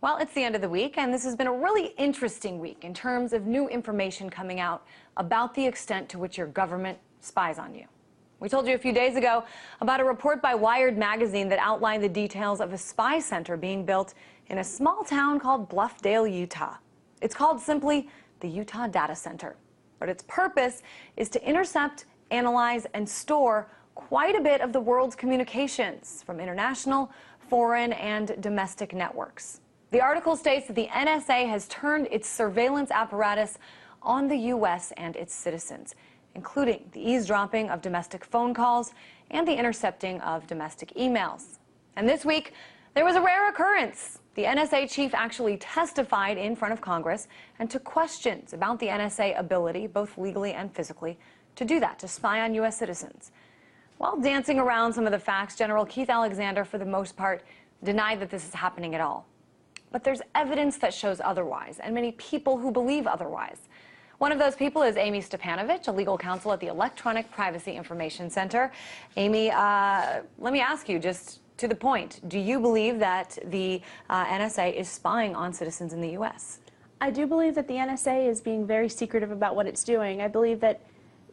Well, it's the end of the week, and this has been a really interesting week in terms of new information coming out about the extent to which your government spies on you. We told you a few days ago about a report by Wired magazine that outlined the details of a spy center being built in a small town called Bluffdale, Utah. It's called simply the Utah Data Center, but its purpose is to intercept, analyze, and store quite a bit of the world's communications from international, foreign, and domestic networks. The article states that the NSA has turned its surveillance apparatus on the U.S. and its citizens, including the eavesdropping of domestic phone calls and the intercepting of domestic emails. And this week, there was a rare occurrence. The NSA chief actually testified in front of Congress and took questions about the NSA ability, both legally and physically, to do that, to spy on U.S. citizens. While dancing around some of the facts, General Keith Alexander, for the most part, denied that this is happening at all. But there's evidence that shows otherwise, and many people who believe otherwise. One of those people is Amy Stepanovich, a legal counsel at the Electronic Privacy Information Center. Amy, let me ask you, just to the point, do you believe that the NSA is spying on citizens in the U.S.? I do believe that the NSA is being very secretive about what it's doing. I believe that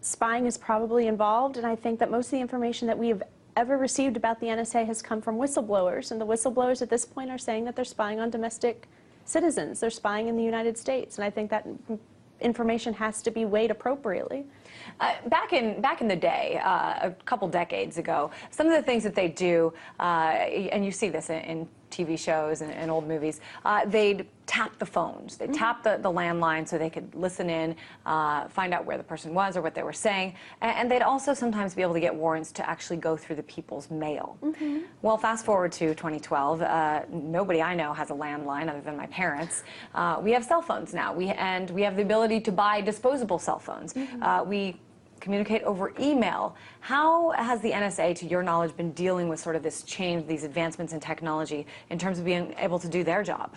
spying is probably involved, and I think that most of the information that we have ever received about the NSA has come from whistleblowers, and the whistleblowers at this point are saying that they're spying on domestic citizens. They're spying in the United States, and I think that information has to be weighed appropriately. Back in the day, a couple decades ago, some of the things that they do, and you see this in TV shows and old movies, they'd tap the phones. They'd tap the landline so they could listen in, find out where the person was or what they were saying, and they'd also sometimes be able to get warrants to actually go through the people's mail. Well, fast forward to 2012, nobody I know has a landline other than my parents. We have cell phones now, and we have the ability to buy disposable cell phones. We communicate over email. How has the NSA, to your knowledge, been dealing with sort of this change, these advancements in technology, in terms of being able to do their job?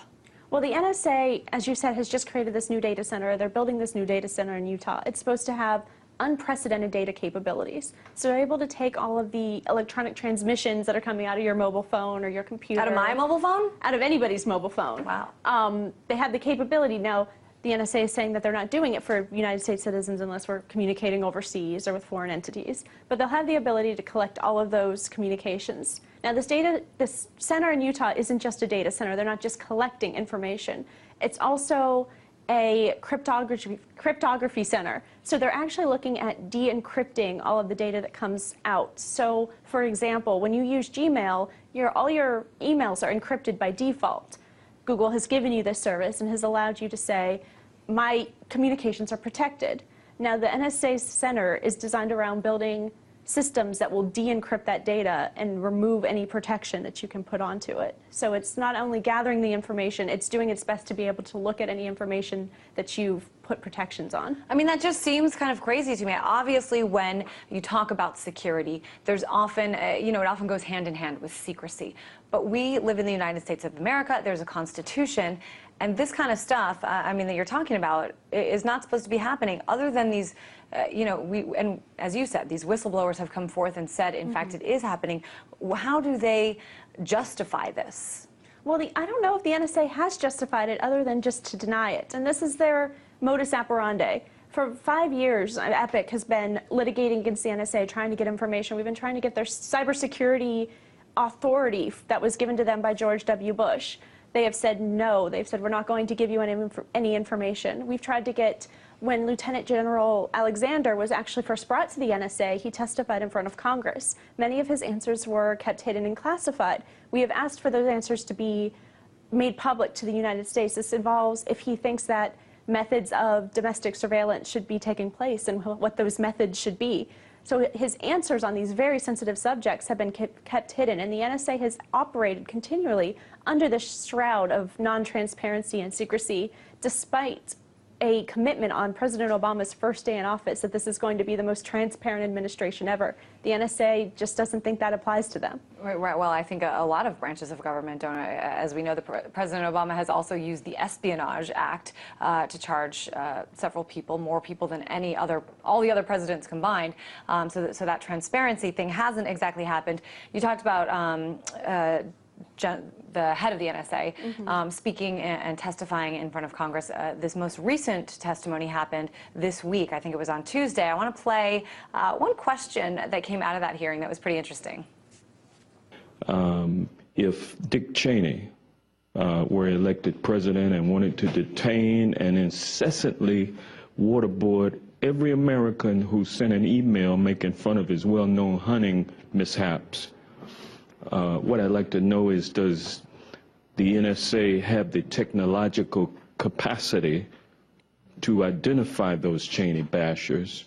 Well, the NSA, as you said, has just created this new data center. They're building this new data center in Utah. It's supposed to have unprecedented data capabilities. So they're able to take all of the electronic transmissions that are coming out of your mobile phone or your computer. Out of my mobile phone? Out of anybody's mobile phone. Wow. They have the capability. Now, the NSA is saying that they're not doing it for United States citizens unless we're communicating overseas or with foreign entities. But they'll have the ability to collect all of those communications. Now, this center in Utah isn't just a data center. They're not just collecting information. It's also a cryptography center. So they're actually looking at de-encrypting all of the data that comes out. So, for example, when you use Gmail, all your emails are encrypted by default. Google has given you this service and has allowed you to say, my communications are protected. Now, the NSA center is designed around building systems that will de-encrypt that data and remove any protection that you can put onto it. So it's not only gathering the information, it's doing its best to be able to look at any information that you've put protections on. I mean, that just seems kind of crazy to me. Obviously, when you talk about security, there's often, it often goes hand in hand with secrecy. But we live in the United States of America. There's a Constitution. And this kind of stuff, that you're talking about, is not supposed to be happening other than these, and as you said, these whistleblowers have come forth and said, in fact, it is happening. How do they justify this? Well, I don't know if the NSA has justified it other than just to deny it. And this is their modus operandi. For 5 years, Epic has been litigating against the NSA, trying to get information. We've been trying to get their cybersecurity authority that was given to them by George W. Bush. They have said no. They've said, we're not going to give you any information. We've tried to get, when Lieutenant General Alexander was actually first brought to the NSA, he testified in front of Congress. Many of his answers were kept hidden and classified. We have asked for those answers to be made public to the United States. This involves if he thinks that methods of domestic surveillance should be taking place and what those methods should be. So his answers on these very sensitive subjects have been kept hidden, and the NSA has operated continually under the shroud of non-transparency and secrecy, despite a commitment on President Obama's first day in office that this is going to be the most transparent administration ever. The NSA just doesn't think that applies to them. Right. Well, I think a lot of branches of government don't. As we know, President Obama has also used the Espionage Act to charge several people, more people than all the other presidents combined. So that transparency thing hasn't exactly happened. You talked about the head of the NSA, speaking and testifying in front of Congress. This most recent testimony happened this week. I think it was on Tuesday. I want to play one question that came out of that hearing that was pretty interesting. If Dick Cheney were elected president and wanted to detain and incessantly waterboard every American who sent an email making fun of his well-known hunting mishaps, what I'd like to know is, does the NSA have the technological capacity to identify those Cheney bashers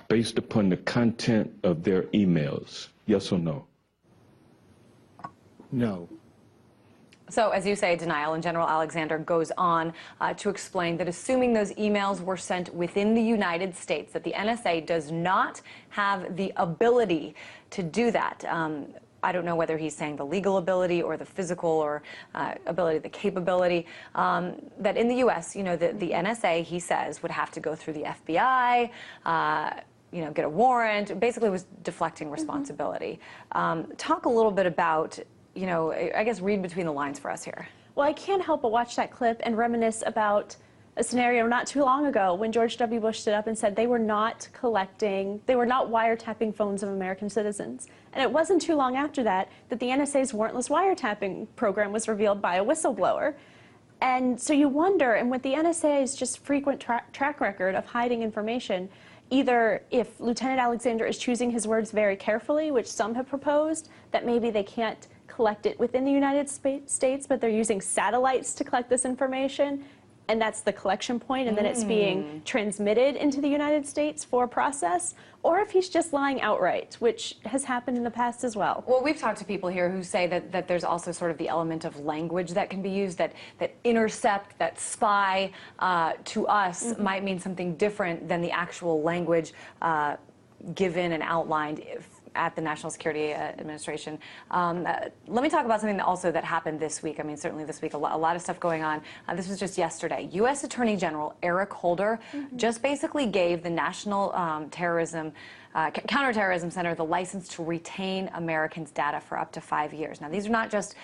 based upon the content of their emails? Yes or no? No. So, as you say, denial, and General Alexander goes on to explain that assuming those emails were sent within the United States, that the NSA does not have the ability to do that. I don't know whether he's saying the legal ability or the physical or ability, the capability, that in the U.S., you know, the NSA, he says, would have to go through the FBI, you know, get a warrant, basically was deflecting responsibility. Talk a little bit about, you know, I guess read between the lines for us here. Well, I can't help but watch that clip and reminisce about a scenario not too long ago when George W. Bush stood up and said they were not wiretapping phones of American citizens. And it wasn't too long after that that the NSA's warrantless wiretapping program was revealed by a whistleblower. And so you wonder, and with the NSA's just frequent track record of hiding information, either if Lieutenant Alexander is choosing his words very carefully, which some have proposed, that maybe they can't collect it within the United States, but they're using satellites to collect this information, and that's the collection point, and then it's being transmitted into the United States for process, or if he's just lying outright, which has happened in the past as well. Well, we've talked to people here who say that there's also sort of the element of language that can be used, that intercept, that spy to us might mean something different than the actual language given and outlined at the National Security Administration. Let me talk about something that happened this week. I mean, certainly this week, a lot of stuff going on. This was just yesterday. U.S. Attorney General Eric Holder just basically gave the National Counterterrorism Center the license to retain Americans' data for up to 5 years. Now, these are not just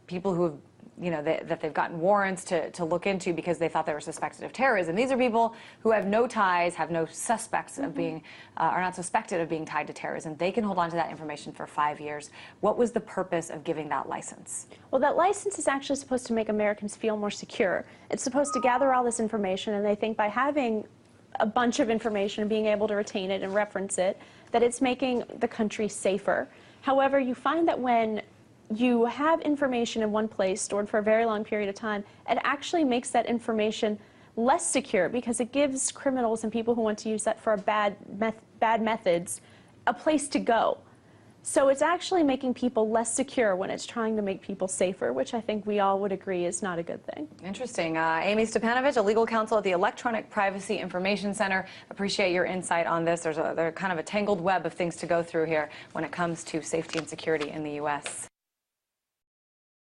people who have, you know, that they've gotten warrants to look into because they thought they were suspected of terrorism. These are people who have no ties, have no suspects of being, are not suspected of being tied to terrorism. They can hold on to that information for 5 years. What was the purpose of giving that license? Well, that license is actually supposed to make Americans feel more secure. It's supposed to gather all this information, and they think by having a bunch of information and being able to retain it and reference it, that it's making the country safer. However, you find that when you have information in one place stored for a very long period of time, it actually makes that information less secure because it gives criminals and people who want to use that for bad methods a place to go. So it's actually making people less secure when it's trying to make people safer, which I think we all would agree is not a good thing. Interesting. Amy Stepanovich, a legal counsel at the Electronic Privacy Information Center. Appreciate your insight on this. There's kind of a tangled web of things to go through here when it comes to safety and security in the U.S.